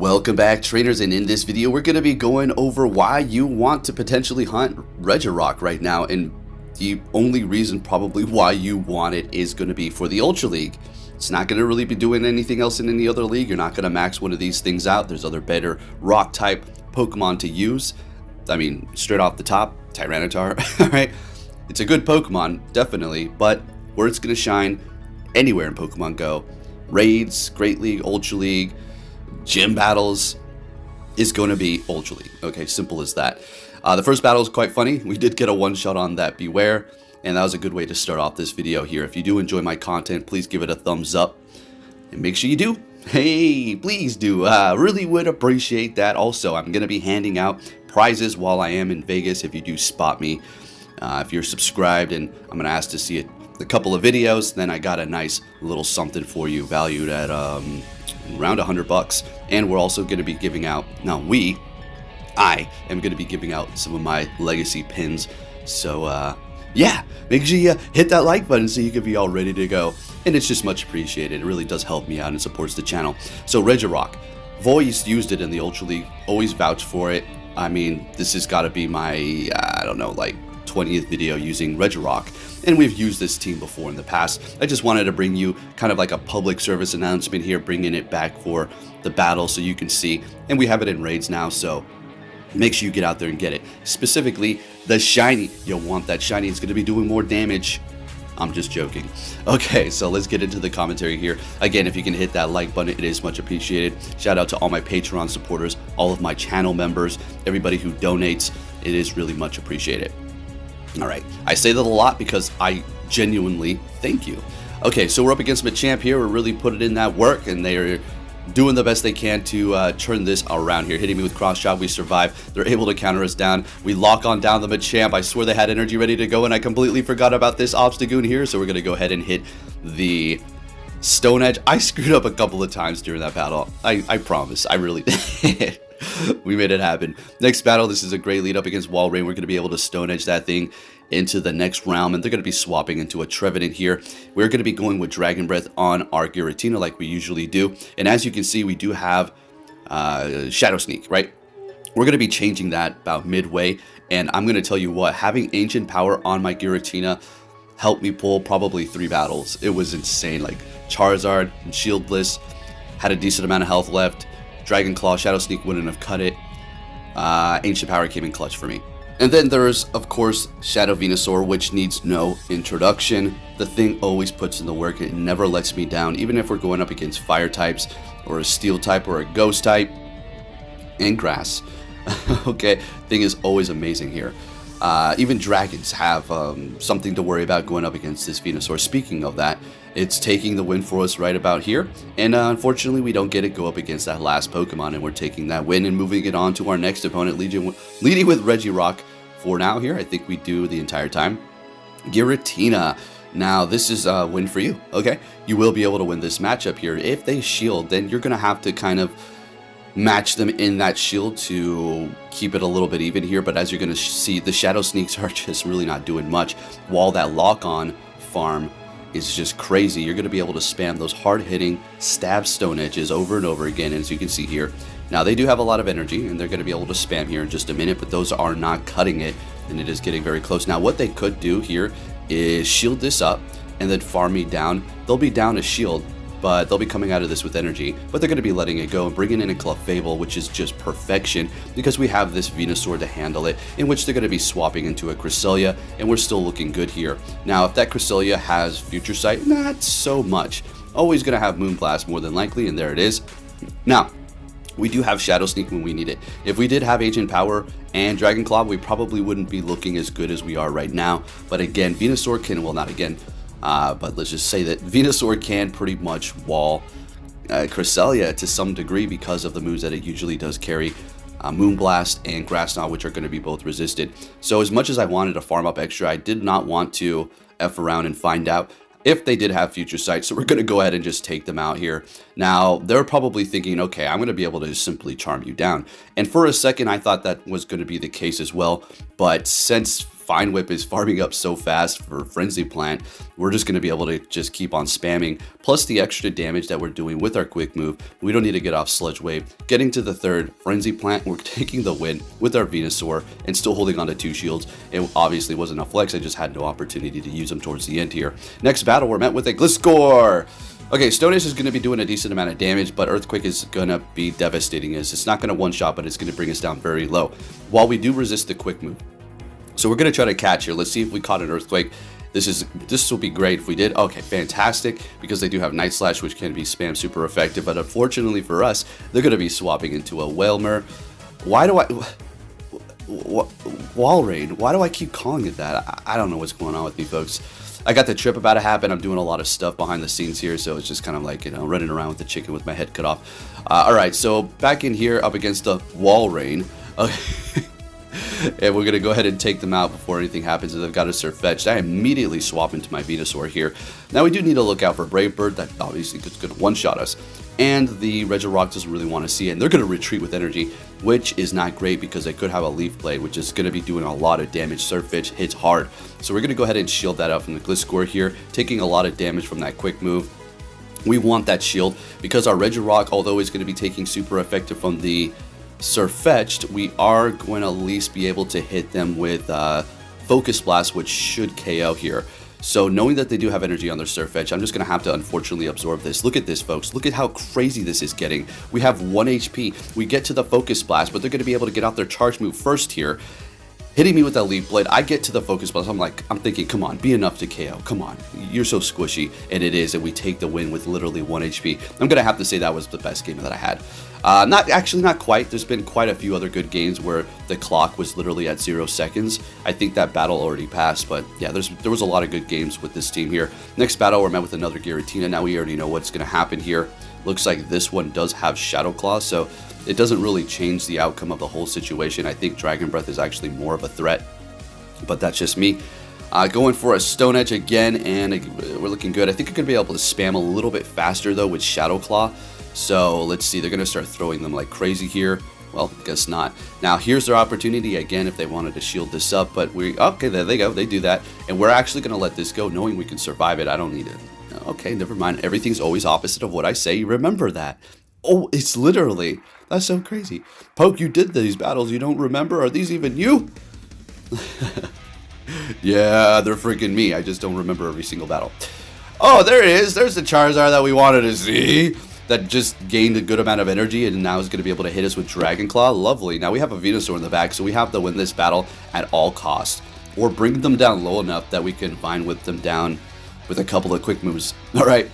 Welcome back, trainers, and in this video we're going to be going over why you want to potentially hunt Regirock right now, and the only reason probably why you want it is going to be for the Ultra League. It's not going to really be doing anything else in any other league. You're not going to max one of these things out. There's other better rock type Pokemon to use. I mean, straight off the top, Tyranitar, alright? It's a good Pokemon, definitely, but where it's going to shine anywhere in Pokemon Go, raids, Great League, Ultra League, gym battles, is going to be Ultra League. Okay, simple as that. The first battle is quite funny. We did get a one-shot on that Beware, and that was a good way to start off this video here. If you do enjoy my content, please give it a thumbs up, and make sure you do. Hey, please do. Really would appreciate that. Also, I'm going to be handing out prizes while I am in Vegas if you do spot me. If you're subscribed, and I'm going to ask to see a couple of videos, then I got a nice little something for you valued at around $100. And we're also going to be giving out, I am going to be giving out some of my legacy pins. So yeah, make sure you hit that like button so you can be all ready to go, and it's just much appreciated. It really does help me out and supports the channel. So Regirock, I've always used it in the Ultra League, always vouched for it. I mean, this has got to be my I don't know, like 20th video using Regirock, and we've used this team before in the past. I just wanted to bring you kind of like a public service announcement here, bringing it back for the battle so you can see, and we have it in raids now, so make sure you get out there and get it. Specifically, the shiny. You'll want that shiny. It's going to be doing more damage. I'm just joking. Okay, so let's get into the commentary here. Again, if you can hit that like button, it is much appreciated. Shout out to all my Patreon supporters, all of my channel members, everybody who donates. It is really much appreciated. All right, I say that a lot because I genuinely thank you. Okay, so we're up against Machamp here. We're really putting in that work, and they're doing the best they can to turn this around here. Hitting me with cross shot, we survive. They're able to counter us down. We lock on down the Machamp. I swear they had energy ready to go, and I completely forgot about this Obstagoon here, so we're going to go ahead and hit the Stone Edge. I screwed up a couple of times during that battle. I promise. I really did. We made it happen. Next battle, this is a great lead up against Walrein. We're going to be able to Stone Edge that thing into the next realm, and they're going to be swapping into a Trevenant here. We're going to be going with Dragon Breath on our Giratina like we usually do, and as you can see, we do have Shadow Sneak, right? We're going to be changing that about midway, and I'm going to tell you what, having Ancient Power on my Giratina helped me pull probably 3 battles. It was insane. Like Charizard and Shieldless had a decent amount of health left. Dragon Claw, Shadow Sneak wouldn't have cut it. Ancient Power came in clutch for me. And then there's, of course, Shadow Venusaur, which needs no introduction. The thing always puts in the work. It never lets me down, even if we're going up against fire types, or a steel type, or a ghost type, and grass. Okay, thing is always amazing here. Even dragons have something to worry about going up against this Venusaur. Speaking of that, it's taking the win for us right about here, and unfortunately we don't get it go up against that last Pokemon, and we're taking that win and moving it on to our next opponent, leading with Regirock for now here. I think we do the entire time. Giratina. Now this is a win for you, okay? You will be able to win this matchup here. If they shield, then you're going to have to kind of match them in that shield to keep it a little bit even here, but as you're going to see, the Shadow Sneaks are just really not doing much, while that lock-on farm is just crazy. You're going to be able to spam those hard-hitting stab Stone Edges over and over again, as you can see here. Now, they do have a lot of energy, and they're going to be able to spam here in just a minute, but those are not cutting it, and it is getting very close. Now, what they could do here is shield this up and then farm me down. They'll be down a shield, but they'll be coming out of this with energy, but they're going to be letting it go and bringing in a Clefable, which is just perfection because we have this Venusaur to handle it, in which they're going to be swapping into a Cresselia, and we're still looking good here. Now, if that Cresselia has Future Sight, not so much. Always going to have Moonblast more than likely, and there it is. Now, we do have Shadow Sneak when we need it. If we did have Ancient Power and Dragon Claw, we probably wouldn't be looking as good as we are right now, but again, Venusaur can, well, not again, but let's just say that Venusaur can pretty much wall Cresselia to some degree because of the moves that it usually does carry, Moonblast and Grass Knot, which are going to be both resisted. So as much as I wanted to farm up extra, I did not want to F around and find out if they did have Future Sight, so we're going to go ahead and just take them out here. Now, they're probably thinking, okay, I'm going to be able to simply charm you down. And for a second, I thought that was going to be the case as well, but since Vine Whip is farming up so fast for Frenzy Plant, we're just going to be able to just keep on spamming. Plus the extra damage that we're doing with our quick move, we don't need to get off Sludge Wave. Getting to the third Frenzy Plant, we're taking the win with our Venusaur and still holding on to 2 shields. It obviously wasn't a flex, I just had no opportunity to use them towards the end here. Next battle, we're met with a Gliscor. Okay, Stone Edge is going to be doing a decent amount of damage, but Earthquake is going to be devastating us. It's not going to one-shot, but it's going to bring us down very low, while we do resist the quick move. So we're going to try to catch here. Let's see if we caught an Earthquake. This will be great if we did. Okay, fantastic, because they do have Night Slash, which can be spam super effective, but unfortunately for us, they're going to be swapping into a Whalmer. Why do I... Walrein, why do I keep calling it that? I don't know what's going on with me, folks. I got the trip about to happen. I'm doing a lot of stuff behind the scenes here, so it's just kind of like, you know, running around with the chicken with my head cut off. Alright, so back in here up against the Walrein. Okay. And we're going to go ahead and take them out before anything happens. They've got a Surfetched. I immediately swap into my Venusaur here. Now we do need to look out for Brave Bird. That obviously is going to one-shot us. And the Regirock doesn't really want to see it. And they're going to retreat with energy, which is not great because they could have a Leaf Blade, which is going to be doing a lot of damage. Surfetched hits hard. So we're going to go ahead and shield that out from the Gliscor here, taking a lot of damage from that quick move. We want that shield because our Regirock, although is going to be taking super effective from the Surfetched, we are going to at least be able to hit them with Focus Blast, which should KO here. So knowing that they do have energy on their Surfetched, I'm just going to have to unfortunately absorb this. Look at this, folks. Look at how crazy this is getting. We have 1 HP. We get to the Focus Blast, but they're going to be able to get out their charge move first here. Hitting me with that Leaf Blade, I get to the Focus Blast. I'm thinking, come on, be enough to KO. Come on, you're so squishy. And it is, and we take the win with literally 1 HP. I'm going to have to say that was the best game that I had. Not quite. There's been quite a few other good games where the clock was literally at 0 seconds. I think that battle already passed, but yeah, there was a lot of good games with this team here. Next battle, we're met with another Giratina. Now we already know what's going to happen here. Looks like this one does have Shadow Claw, so it doesn't really change the outcome of the whole situation. I think Dragon Breath is actually more of a threat, but that's just me. Going for a Stone Edge again, and we're looking good. I think I'm going to be able to spam a little bit faster, though, with Shadow Claw. So let's see, they're going to start throwing them like crazy here. Well, guess not. Now, here's their opportunity, again, if they wanted to shield this up, but okay, there they go, they do that. And we're actually going to let this go, knowing we can survive it. I don't need it. Okay, never mind. Everything's always opposite of what I say. Remember that. Oh, it's literally... That's so crazy. Poke, you did these battles. You don't remember? Are these even you? Yeah, they're freaking me. I just don't remember every single battle. Oh, there it is. There's the Charizard that we wanted to see. That just gained a good amount of energy and now is going to be able to hit us with Dragon Claw. Lovely. Now we have a Venusaur in the back, so we have to win this battle at all costs. Or bring them down low enough that we can Vine Whip them down with a couple of quick moves. All right.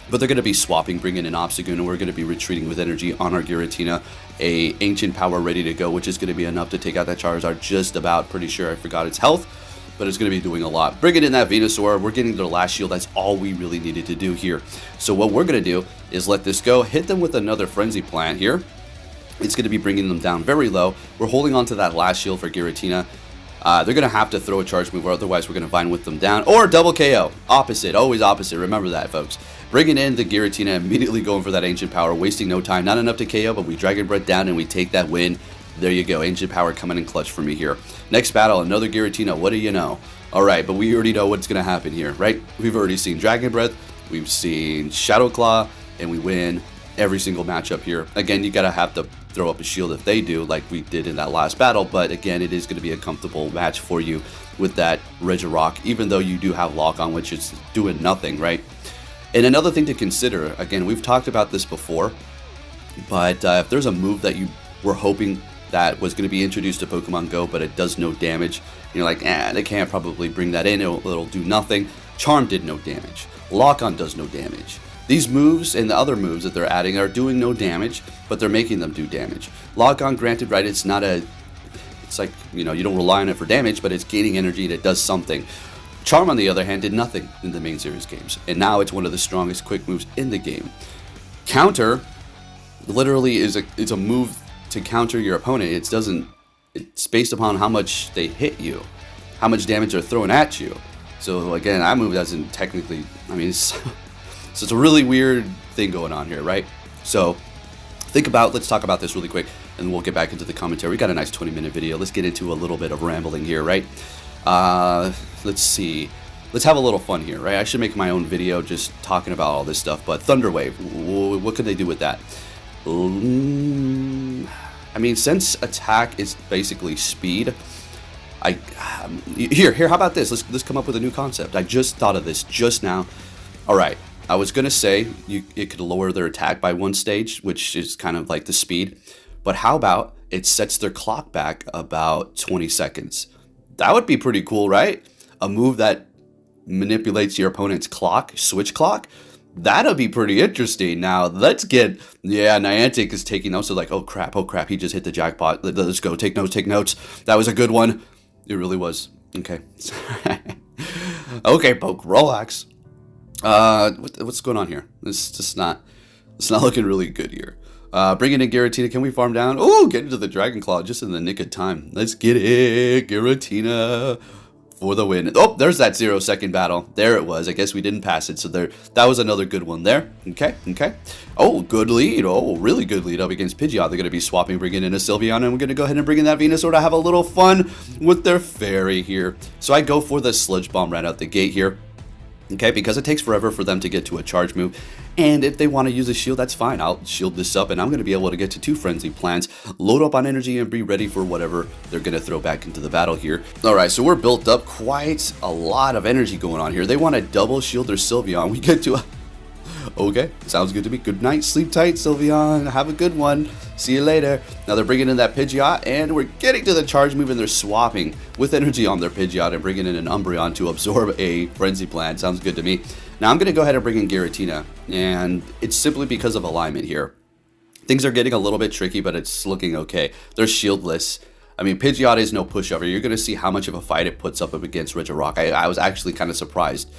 But they're going to be swapping, bringing in Obstagoon, and we're going to be retreating with energy on our Giratina. A Ancient Power ready to go, which is going to be enough to take out that Charizard just about. Pretty sure I forgot its health, but it's going to be doing a lot. Bringing in that Venusaur, we're getting their last shield. That's all we really needed to do here. So what we're going to do is let this go, hit them with another Frenzy Plant here. It's going to be bringing them down very low. We're holding on to that last shield for Giratina. They're going to have to throw a charge move, or otherwise we're going to Vine Whip them down. Or double KO. Opposite. Always opposite. Remember that, folks. Bringing in the Giratina, immediately going for that Ancient Power, wasting no time. Not enough to KO, but we Dragon Breath down and we take that win. There you go. Ancient Power coming in clutch for me here. Next battle, another Giratina. What do you know? Alright, but we already know what's going to happen here, right? We've already seen Dragon Breath. We've seen Shadow Claw. And we win every single matchup here. Again, you got to have to throw up a shield if they do, like we did in that last battle. But again, it is going to be a comfortable match for you with that Regirock, even though you do have Lock On, which is doing nothing, right? And another thing to consider, again, we've talked about this before, but if there's a move that you were hoping that was going to be introduced to Pokemon Go, but it does no damage, and you're like, they can't probably bring that in, it'll do nothing. Charm did no damage. Lock On does no damage. These moves and the other moves that they're adding are doing no damage, but they're making them do damage. Lock On, granted, right, it's like, you know, you don't rely on it for damage, but it's gaining energy and it does something. Charm, on the other hand, did nothing in the main series games, and now it's one of the strongest quick moves in the game. Counter literally it's a move to counter your opponent. It's based upon how much they hit you, how much damage they're throwing at you. So again, that move doesn't technically, I mean, so it's a really weird thing going on here, right? So let's talk about this really quick, and we'll get back into the commentary. We got a nice 20-minute video. Let's get into a little bit of rambling here, right? Let's see. Let's have a little fun here, right? I should make my own video just talking about all this stuff. But Thunder Wave, what could they do with that? I mean, since attack is basically speed, here. How about this? Let's come up with a new concept. I just thought of this just now. All right. I was gonna say it could lower their attack by 1 stage, which is kind of like the speed. But how about it sets their clock back about 20 seconds? That would be pretty cool, right? A move that manipulates your opponent's clock, switch clock. That'll be pretty interesting. Now let's get, Niantic is taking notes. They're like, oh crap, he just hit the jackpot. Let's go, take notes. That was a good one. It really was. Okay. Okay, Poke, relax. What's going on here? It's just not looking really good here. Bringing in Giratina. Can we farm down? Oh, get into the Dragon Claw just in the nick of time. Let's get it. Giratina for the win. Oh, there's that 0-second battle. There it was. I guess we didn't pass it. So that was another good one there. Okay. Oh, good lead. Oh, really good lead up against Pidgeot. They're going to be swapping, bringing in a Sylveon, and we're going to go ahead and bring in that Venusaur to have a little fun with their fairy here. So I go for the Sludge Bomb right out the gate here. Okay, because it takes forever for them to get to a charge move. And if they want to use a shield, that's fine. I'll shield this up, and I'm going to be able to get to 2 Frenzy Plants, load up on energy, and be ready for whatever they're going to throw back into the battle here. Alright, so we're built up. Quite a lot of energy going on here. They want to double shield their Sylveon. We get to a... Okay, sounds good to me. Good night, sleep tight, Sylveon. Have a good one. See you later. Now they're bringing in that Pidgeot, and we're getting to the charge move, and they're swapping with energy on their Pidgeot and bringing in an Umbreon to absorb a Frenzy Plant. Sounds good to me. Now I'm going to go ahead and bring in Giratina, and it's simply because of alignment here. Things are getting a little bit tricky, but it's looking okay. They're shieldless. I mean, Pidgeot is no pushover. You're going to see how much of a fight it puts up against Regirock. I was actually kind of surprised.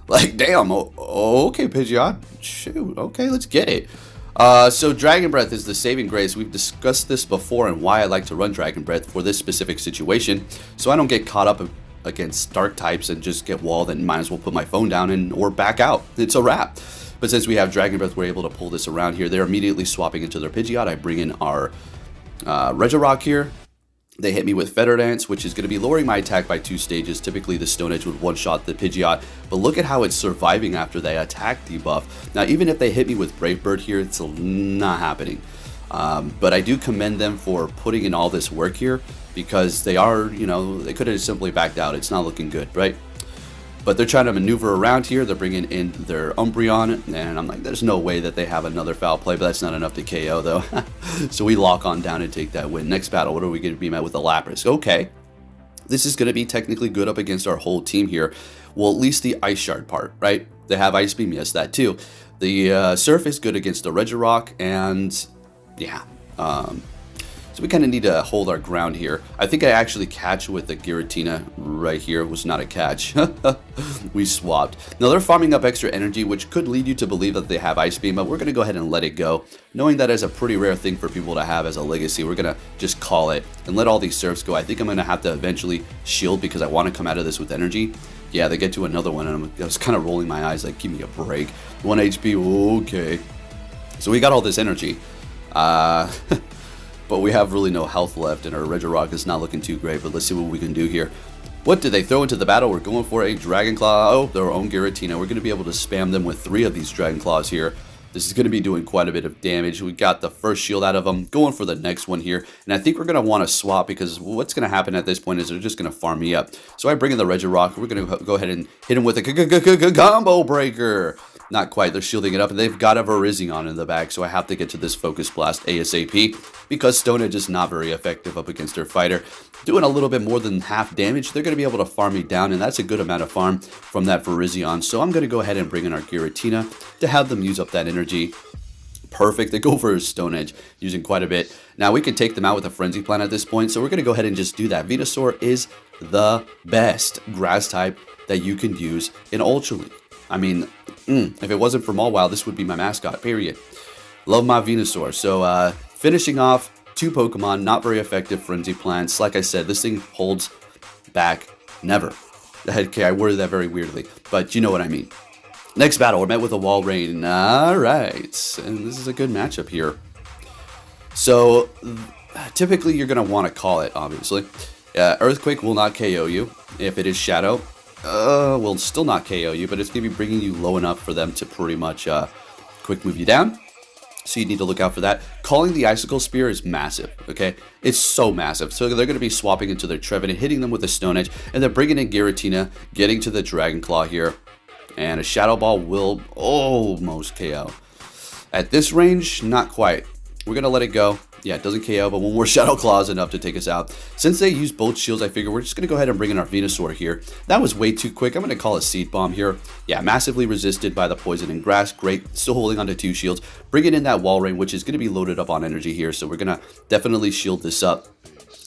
Like, damn, okay, Pidgeot. Shoot, okay, let's get it. So Dragon Breath is the saving grace. We've discussed this before and why I like to run Dragon Breath for this specific situation. So I don't get caught up against dark types and just get walled and might as well put my phone down or back out. It's a wrap. But since we have Dragon Breath, we're able to pull this around here. They're immediately swapping into their Pidgeot. I bring in our Regirock here. They hit me with Feather Dance, which is going to be lowering my attack by 2 stages. Typically, the Stone Edge would one-shot the Pidgeot, but look at how it's surviving after they attack debuff. Now, even if they hit me with Brave Bird here, it's not happening. But I do commend them for putting in all this work here, because they are, they could have simply backed out. It's not looking good, right? But they're trying to maneuver around here. They're bringing in their Umbreon, and I'm like, there's no way that they have another foul play, but that's not enough to KO, though. So we lock on down and take that win. Next battle, what are we going to be met with? A Lapras. Okay. This is going to be technically good up against our whole team here. Well, at least the Ice Shard part, right? They have Ice Beam, yes, that too. The Surf is good against the Regirock, and yeah. So we kind of need to hold our ground here. I think I actually catch with the Giratina right here. It was not a catch. We swapped. Now they're farming up extra energy, which could lead you to believe that they have Ice Beam, but we're going to go ahead and let it go. Knowing that is a pretty rare thing for people to have as a legacy, we're going to just call it and let all these Surfs go. I think I'm going to have to eventually shield because I want to come out of this with energy. Yeah, they get to another one, and I was kind of rolling my eyes like, give me a break. 1 HP, okay. So we got all this energy. But we have really no health left, and our Regirock is not looking too great, but let's see what we can do here. What did they throw into the battle? We're going for a Dragon Claw. Oh, their own Giratina. We're going to be able to spam them with 3 of these Dragon Claws here. This is going to be doing quite a bit of damage. We got the first shield out of them. Going for the next one here. And I think we're going to want to swap because what's going to happen at this point is they're just going to farm me up. So I bring in the Regirock. We're going to go ahead and hit him with a combo breaker. Not quite. They're shielding it up, and they've got a Virizion in the back, so I have to get to this Focus Blast ASAP because Stone Edge is not very effective up against their fighter. Doing a little bit more than half damage, they're going to be able to farm me down, and that's a good amount of farm from that Virizion. So I'm going to go ahead and bring in our Giratina to have them use up that energy. Perfect. They go for a Stone Edge, using quite a bit. Now we can take them out with a Frenzy Plant at this point, so we're going to go ahead and just do that. Venusaur is the best grass type that you can use in Ultra League. I mean, if it wasn't for Mawile, this would be my mascot, period. Love my Venusaur. So, finishing off 2 Pokemon, not very effective Frenzy Plants. Like I said, this thing holds back never. Okay, I worded that very weirdly, but you know what I mean. Next battle, we're met with a Walrein. Alright, and this is a good matchup here. So, typically you're going to want to call it, obviously. Earthquake will not KO you. If it is Shadow, will still not KO you, but it's going to be bringing you low enough for them to pretty much quick move you down. So you need to look out for that. Calling the Icicle Spear is massive, okay? It's so massive. So they're going to be swapping into their Trevenant, hitting them with a Stone Edge, and they're bringing in Giratina, getting to the Dragon Claw here. And a Shadow Ball will almost KO. At this range, not quite. We're going to let it go. Yeah, it doesn't KO, but one more Shadow Claw is enough to take us out. Since they use both shields, I figure we're just going to go ahead and bring in our Venusaur here. That was way too quick. I'm going to call a Seed Bomb here. Yeah, massively resisted by the Poison and Grass. Great. Still holding onto 2 shields. Bringing in that Wall Ring, which is going to be loaded up on energy here. So we're going to definitely shield this up.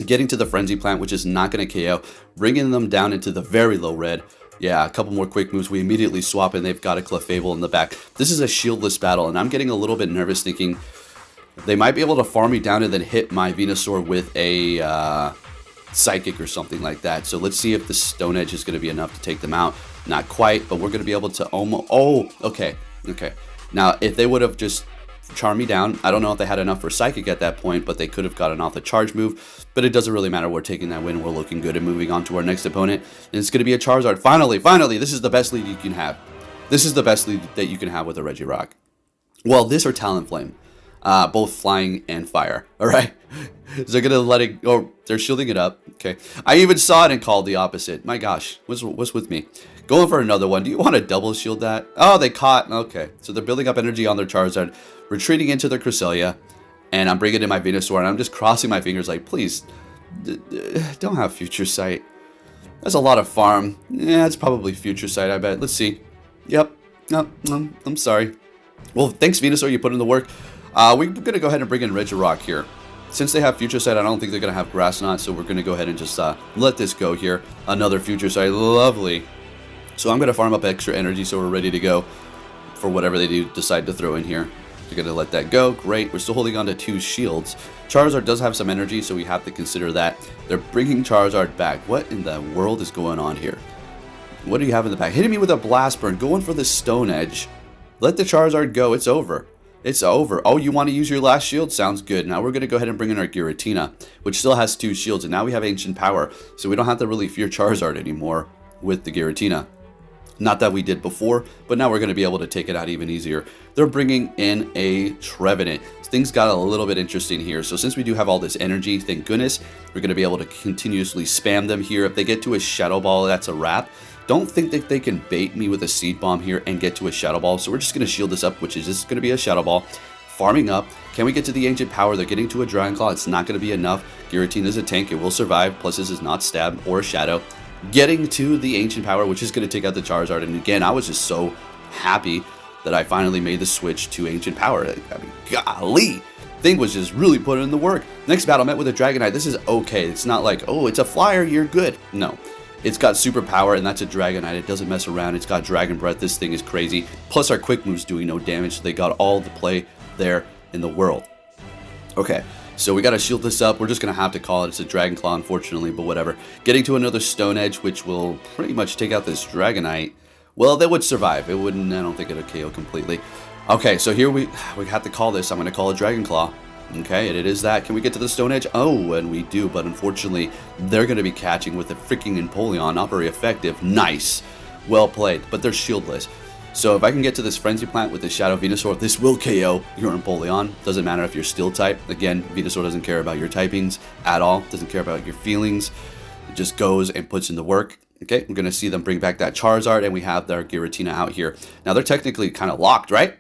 Getting to the Frenzy Plant, which is not going to KO. Bringing them down into the very low red. Yeah, a couple more quick moves. We immediately swap and they've got a Clefable in the back. This is a shieldless battle, and I'm getting a little bit nervous thinking they might be able to farm me down and then hit my Venusaur with a Psychic or something like that. So let's see if the Stone Edge is going to be enough to take them out. Not quite, but we're going to be able to almost... Oh, okay. Okay. Now, if they would have just charmed me down, I don't know if they had enough for Psychic at that point, but they could have gotten off the charge move. But it doesn't really matter. We're taking that win. We're looking good and moving on to our next opponent. And it's going to be a Charizard. Finally, this is the best lead you can have. This is the best lead that you can have with a Regirock. Well, this or Talonflame. Both flying and fire. All right. So they're going to let it go. Oh, they're shielding it up. Okay. I even saw it and called the opposite. My gosh. What's with me? Going for another one. Do you want to double shield that? Oh, they caught. Okay. So they're building up energy on their Charizard. Retreating into their Cresselia. And I'm bringing in my Venusaur. And I'm just crossing my fingers like, please, don't have Future Sight. That's a lot of farm. Yeah, it's probably Future Sight, I bet. Let's see. Yep. No, I'm sorry. Well, thanks, Venusaur. You put in the work. We're going to go ahead and bring in Regirock here. Since they have Future Sight, I don't think they're going to have Grass Knot, so we're going to go ahead and just let this go here. Another Future Sight. Lovely. So I'm going to farm up extra energy so we're ready to go for whatever they do decide to throw in here. They're going to let that go. Great. We're still holding on to 2 shields. Charizard does have some energy, so we have to consider that. They're bringing Charizard back. What in the world is going on here? What do you have in the back? Hitting me with a Blast Burn. Going for the Stone Edge. Let the Charizard go. It's over. It's over. Oh, you want to use your last shield? Sounds good. Now we're going to go ahead and bring in our Giratina, which still has 2 shields, and now we have Ancient Power, so we don't have to really fear Charizard anymore with the Giratina. Not that we did before, but now we're going to be able to take it out even easier. They're bringing in a Trevenant. Things got a little bit interesting here. So since we do have all this energy, thank goodness, we're going to be able to continuously spam them here. If they get to a Shadow Ball, that's a wrap. Don't think that they can bait me with a Seed Bomb here and get to a Shadow Ball. So we're just going to shield this up, which is just going to be a Shadow Ball. Farming up. Can we get to the Ancient Power? They're getting to a Dragon Claw. It's not going to be enough. Giratina is a tank. It will survive. Plus this is not Stab or a Shadow. Getting to the Ancient Power, which is going to take out the Charizard. And again, I was just so happy that I finally made the switch to Ancient Power. I mean, golly. Thing was just really putting in the work. Next battle, met with a Dragonite. This is okay. It's not like, oh, it's a flyer. You're good. No. It's got super power, and that's a Dragonite. It doesn't mess around. It's got Dragon Breath. This thing is crazy. Plus, our quick move's doing no damage, so they got all the play there in the world. Okay, so we got to shield this up. We're just going to have to call it. It's a Dragon Claw, unfortunately, but whatever. Getting to another Stone Edge, which will pretty much take out this Dragonite. Well, they would survive. It wouldn't, I don't think it would KO completely. Okay, so here we have to call this. I'm going to call it Dragon Claw. Okay, and it is that. Can we get to the Stone Edge? Oh, and we do, but unfortunately, they're going to be catching with a freaking Empoleon. Not very effective. Nice. Well played, but they're shieldless. So if I can get to this Frenzy Plant with the Shadow Venusaur, this will KO your Empoleon. Doesn't matter if you're Steel type. Again, Venusaur doesn't care about your typings at all. Doesn't care about your feelings. It just goes and puts in the work. Okay, we're going to see them bring back that Charizard, and we have their Giratina out here. Now, they're technically kind of locked, right?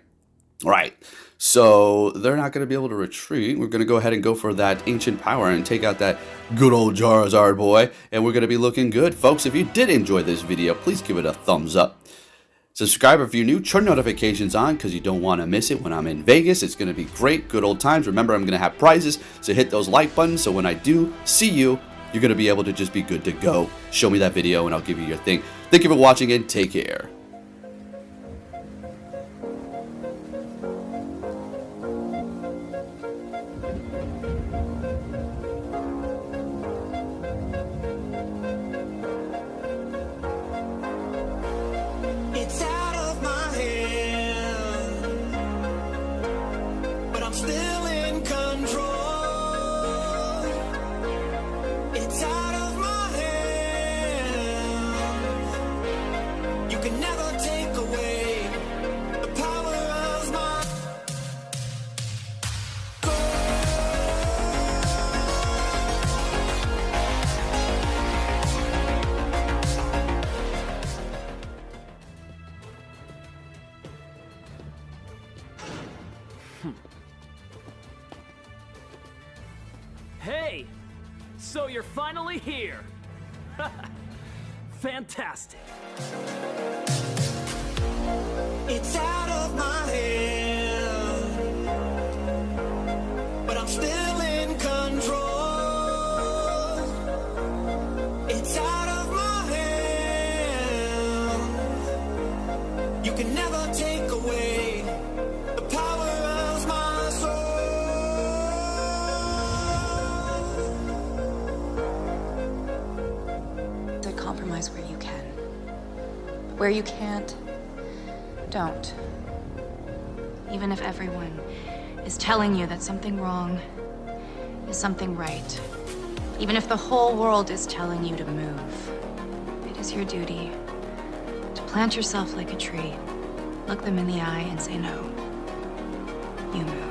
Right. So they're not going to be able to retreat. We're going to go ahead and go for that Ancient Power and take out that good old Charizard boy. And we're going to be looking good. Folks, if you did enjoy this video, please give it a thumbs up. Subscribe if you're new. Turn notifications on because you don't want to miss it when I'm in Vegas. It's going to be great. Good old times. Remember, I'm going to have prizes. So hit those like buttons. So when I do see you, you're going to be able to just be good to go. Show me that video and I'll give you your thing. Thank you for watching and take care. It's out of my hand, but I'm still in control. It's out of my Hey! So you're finally here! Fantastic! It's out of my hand, but I'm still in control. It's out of my hand. You can never take away the power of my soul. To compromise where you can. But where you can't, don't. Even if everyone is telling you that something wrong is something right. Even if the whole world is telling you to move. It is your duty to plant yourself like a tree, look them in the eye and say no. You move.